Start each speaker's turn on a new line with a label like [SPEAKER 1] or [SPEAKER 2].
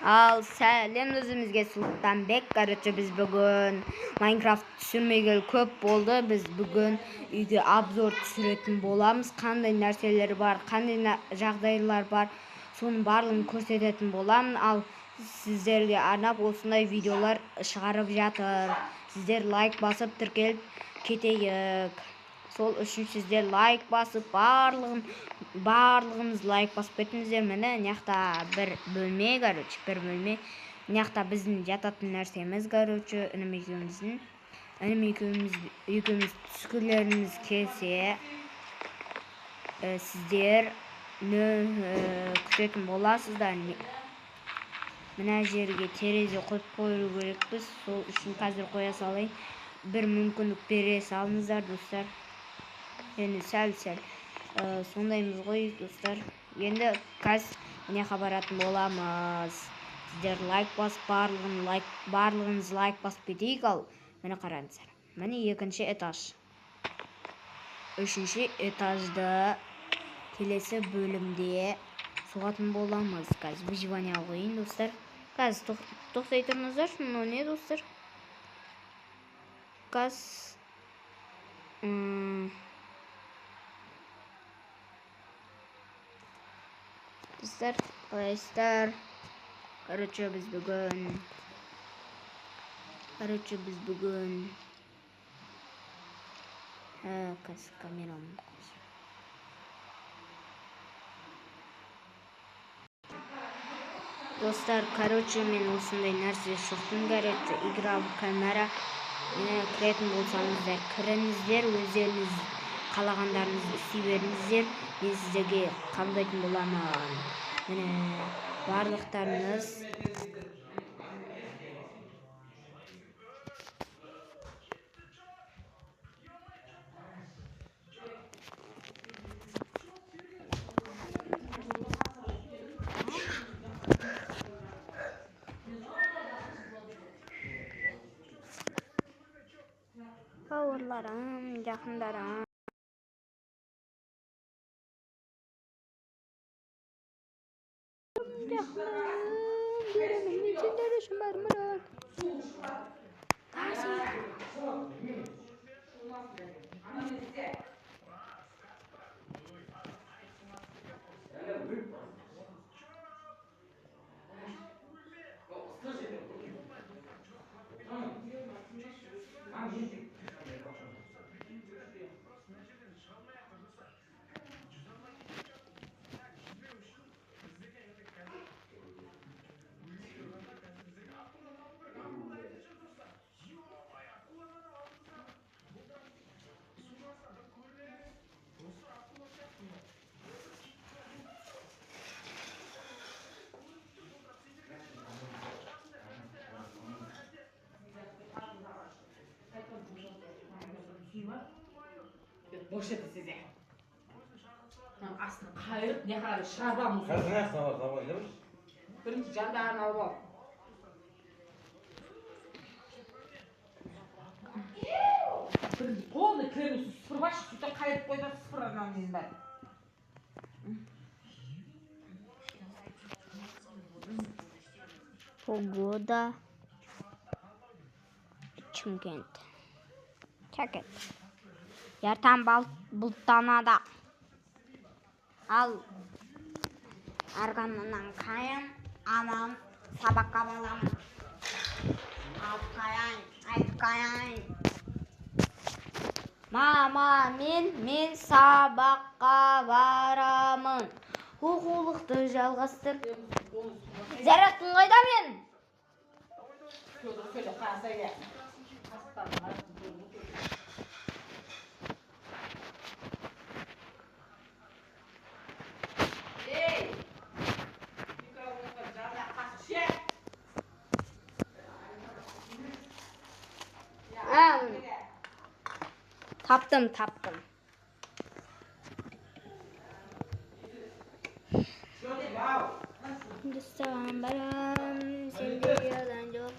[SPEAKER 1] Al selam özümüzge Sultanbek. Короче biz bugün Minecraft түсірмегелі көп болды. Biz bugün үйге обзор түсіретін боламыз. Қандай нәрселер бар, қандай жағдайлар бар, соның барлығын көрсететін боламын. Ал сіздерге арнап осындай видеолар шығарып жатыр. Сіздер лайк басып тіркеліп кетейік. Сол үшін сіздер лайк басып барлығыңыз лайк басып кетіңіздер. Міне мынақта бір бөлме, короче, бір бөлме. Мынақта біздің жататын нәрсеміз, короче, інім екеуміз түскілеріңіз келсе, сіздер күтетін боласыздар. Мына жерге терезе қойып қою керекпіз. Сол үшін қазір қоя салайын. Bir мүмкіндік бере салыңыздар, достар. Енді сәл сондаймыз ғой, достар. Енді қазір міне баратын боламыз. Сіздер лайк басып, барлығыңыз лайк басып кетейік. Ал міне қараңыздар. Міне екінші этаж. Үшінші этажда келесі бөлімде соғатын боламыз. Қазір выживание алайын, достар. Қазір тоқтай тұрыңыздар. Мынау не, достар? Газ. Dostlar, arkadaşlar. Короче, biz bugün kameram. Dostlar, короче, men осындай нәрсе шықтым, короче, игра в камера. Мені кіретін болсаңыздар, кіріңіздер, өздеріңіз қалағандарыңызды істей беріңіздер. Мен сіздерге қабылдайтын боламын. Міне барлықтарыңыз bауырларым, жақындарым.
[SPEAKER 2] Boş et size. Aslında kayırıp ne kadar şarba mı?
[SPEAKER 3] Sen ne yapıyorsun?
[SPEAKER 2] Birinci canlarını al. Birinci kolunu kırıyorsun. Sıfır baş sütten kayırıp koyda sıfır anlayayım ben.
[SPEAKER 1] Погода. Чымкент. Чакет. Ертең бұлттанады. Ал арғанынан қайын, анам сабаққа баламын. Айтып қайын. Мама, мен сабаққа барамын. Оқулықты жалғастыр. Зәрәттің қайда мен?
[SPEAKER 2] Söyle kasaya.
[SPEAKER 1] Taptım. Dostlarım, sen bir yalan yok.